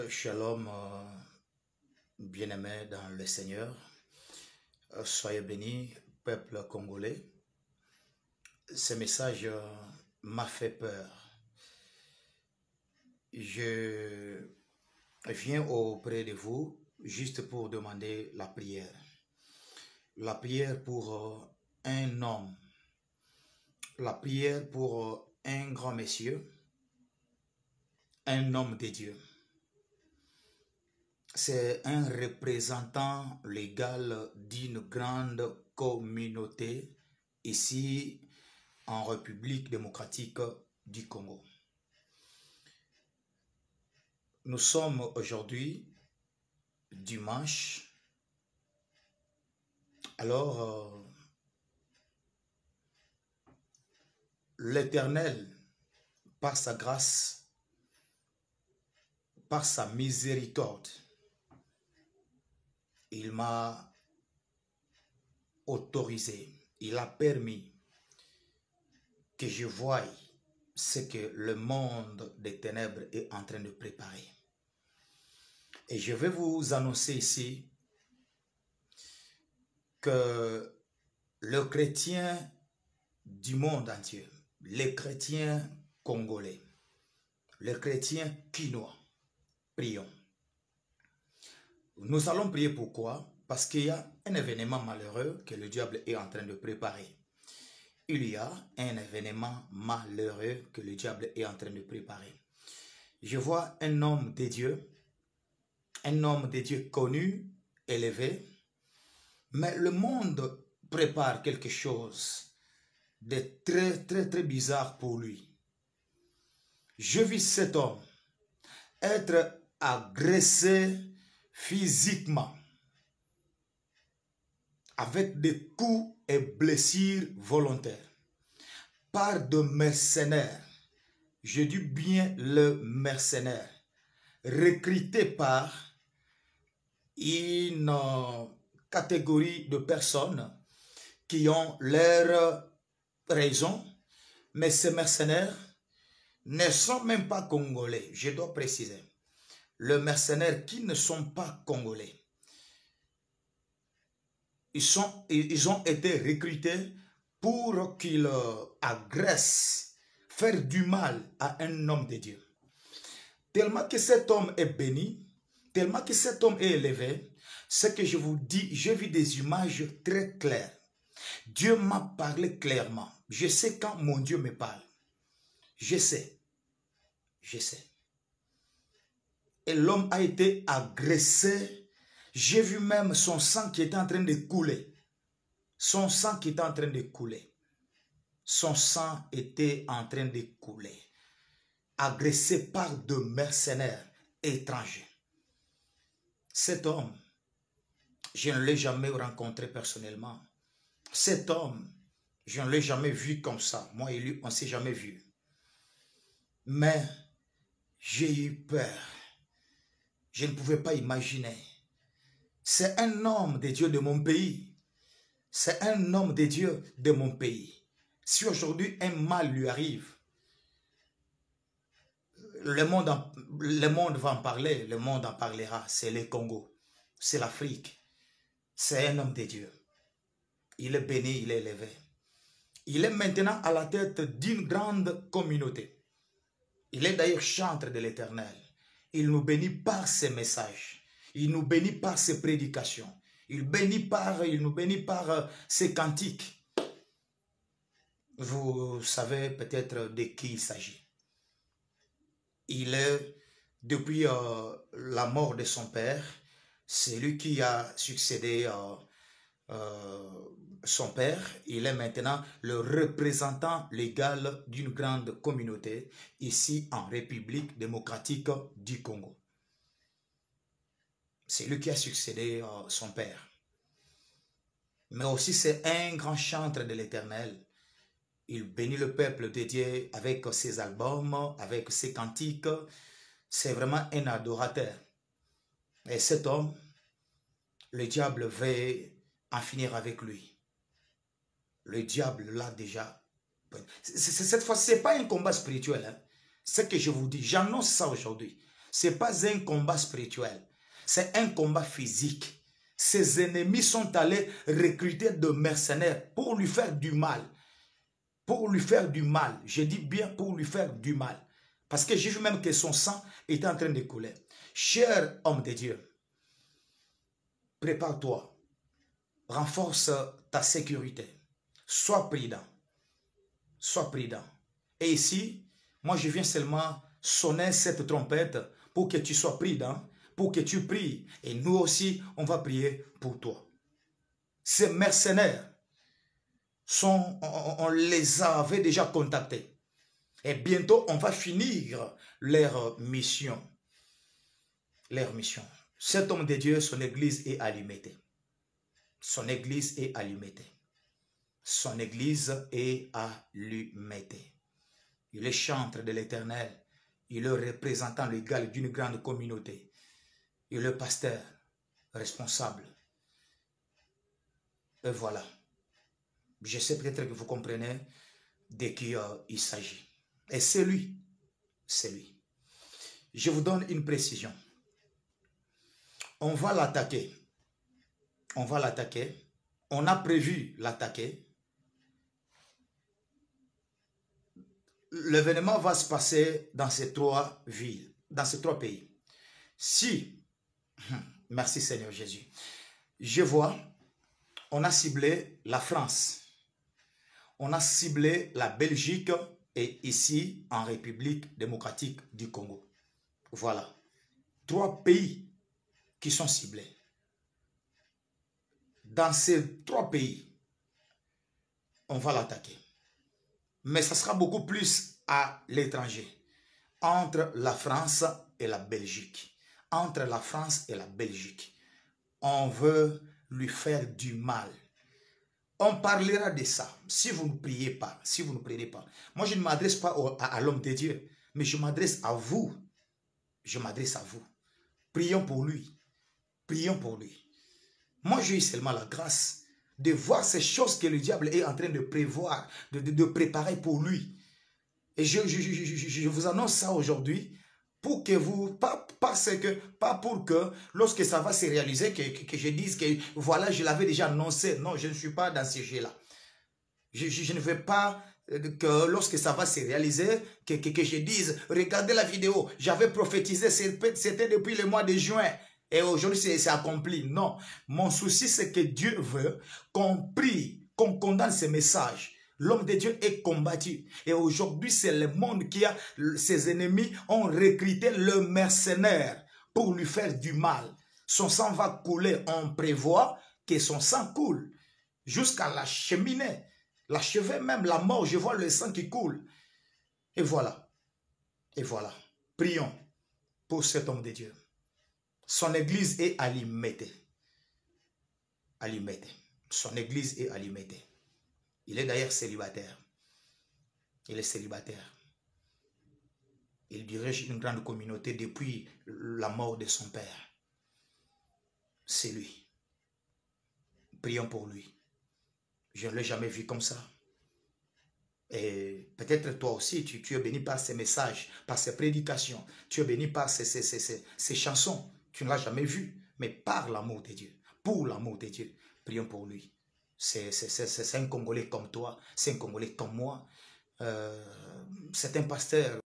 Shalom, bien-aimés dans le Seigneur. Soyez bénis, peuple congolais. Ce message m'a fait peur. Je viens auprès de vous juste pour demander la prière. La prière pour un homme. La prière pour un grand monsieur. Un homme de Dieu. C'est un représentant légal d'une grande communauté ici en République démocratique du Congo. Nous sommes aujourd'hui dimanche. Alors, l'Éternel, par sa grâce, par sa miséricorde, il m'a autorisé, il a permis que je voie ce que le monde des ténèbres est en train de préparer. Et je vais vous annoncer ici que le chrétien du monde entier, les chrétiens congolais, les chrétiens quinois, prions. Nous allons prier pourquoi? Parce qu'il y a un événement malheureux que le diable est en train de préparer. Il y a un événement malheureux que le diable est en train de préparer. Je vois un homme de Dieu connu, élevé, mais le monde prépare quelque chose de très bizarre pour lui. Je vis cet homme être agressé physiquement avec des coups et blessures volontaires par de mercenaires. Je dis bien le mercenaire, recruté par une catégorie de personnes qui ont leurs raisons, mais ces mercenaires ne sont même pas congolais, je dois préciser. Les mercenaires qui ne sont pas congolais, ils ont été recrutés pour qu'ils agressent, faire du mal à un homme de Dieu. Tellement que cet homme est béni, tellement que cet homme est élevé, ce que je vous dis, j'ai vu des images très claires. Dieu m'a parlé clairement. Je sais quand mon Dieu me parle. Je sais. Et l'homme a été agressé. J'ai vu même son sang qui était en train de couler. Son sang qui était en train de couler. Son sang était en train de couler. Agressé par de mercenaires étrangers. Cet homme, je ne l'ai jamais rencontré personnellement. Cet homme, je ne l'ai jamais vu comme ça. Moi et lui, on ne s'est jamais vu. Mais j'ai eu peur. Je ne pouvais pas imaginer. C'est un homme de Dieu de mon pays. C'est un homme de Dieu de mon pays. Si aujourd'hui un mal lui arrive, le monde va en parler, le monde en parlera. C'est le Congo, c'est l'Afrique. C'est un homme de Dieu. Il est béni, il est élevé. Il est maintenant à la tête d'une grande communauté. Il est d'ailleurs chantre de l'Éternel. Il nous bénit par ses messages. Il nous bénit par ses prédications. Il nous bénit par ses cantiques. Vous savez peut-être de qui il s'agit. Il est, depuis la mort de son père, c'est lui qui a succédé son père. Il est maintenant le représentant légal d'une grande communauté ici en République démocratique du Congo. C'est lui qui a succédé son père. Mais aussi c'est un grand chantre de l'Éternel. Il bénit le peuple de Dieu avec ses albums, avec ses cantiques. C'est vraiment un adorateur. Et cet homme, le diable veut en finir avec lui. Le diable l'a déjà. Cette fois, ce n'est pas un combat spirituel. Hein. Ce que je vous dis, j'annonce ça aujourd'hui. Ce n'est pas un combat spirituel. C'est un combat physique. Ses ennemis sont allés recruter de mercenaires pour lui faire du mal. Pour lui faire du mal. Je dis bien pour lui faire du mal. Parce que j'ai vu même que son sang était en train de couler. Cher homme de Dieu, prépare-toi. Renforce ta sécurité. Sois prudent. Sois prudent. Et ici, moi je viens seulement sonner cette trompette pour que tu sois prudent, pour que tu pries. Et nous aussi, on va prier pour toi. Ces mercenaires, on les avait déjà contactés. Et bientôt, on va finir leur mission. Leur mission. Cet homme de Dieu, son église est allumée. Son église est allumée. Son église est allumée. Il est chantre de l'Éternel. Il est représentant légal d'une grande communauté. Il est pasteur responsable. Et voilà. Je sais peut-être que vous comprenez de qui il s'agit. Et c'est lui. C'est lui. Je vous donne une précision. On va l'attaquer. On va l'attaquer. On a prévu l'attaquer. L'événement va se passer dans ces 3 villes, dans ces 3 pays. Si, merci Seigneur Jésus, je vois, on a ciblé la France, on a ciblé la Belgique et ici en République démocratique du Congo. Voilà, 3 pays qui sont ciblés. Dans ces 3 pays, on va l'attaquer. Mais ça sera beaucoup plus à l'étranger. Entre la France et la Belgique. Entre la France et la Belgique. On veut lui faire du mal. On parlera de ça. Si vous ne priez pas, si vous ne priez pas. Moi, je ne m'adresse pas à l'homme de Dieu, mais je m'adresse à vous. Je m'adresse à vous. Prions pour lui. Prions pour lui. Moi, j'ai eu seulement la grâce de voir ces choses que le diable est en train de prévoir, de préparer pour lui. Et je vous annonce ça aujourd'hui pour que vous, pas pour que lorsque ça va se réaliser, que je dise que voilà, je l'avais déjà annoncé. Non, je ne suis pas dans ce jeu-là. Je ne veux pas que lorsque ça va se réaliser, que je dise, regardez la vidéo, j'avais prophétisé, c'était depuis le mois de juin. Et aujourd'hui, c'est accompli. Non. Mon souci, c'est que Dieu veut qu'on prie, qu'on condamne ces messages. L'homme de Dieu est combattu. Et aujourd'hui, c'est le monde qui a, ses ennemis ont recruté le mercenaire pour lui faire du mal. Son sang va couler. On prévoit que son sang coule jusqu'à la cheminée. La chevet même, la mort, je vois le sang qui coule. Et voilà. Et voilà. Prions pour cet homme de Dieu. Son église est allumée. Allumée. Son église est allumée. Il est d'ailleurs célibataire. Il est célibataire. Il dirige une grande communauté depuis la mort de son père. C'est lui. Prions pour lui. Je ne l'ai jamais vu comme ça. Et peut-être toi aussi, tu es béni par ces messages, par ces prédications. Tu es béni par ces chansons. Tu ne l'as jamais vu, mais par l'amour de Dieu, pour l'amour de Dieu, prions pour lui. C'est un Congolais comme toi, c'est un Congolais comme moi. C'est un pasteur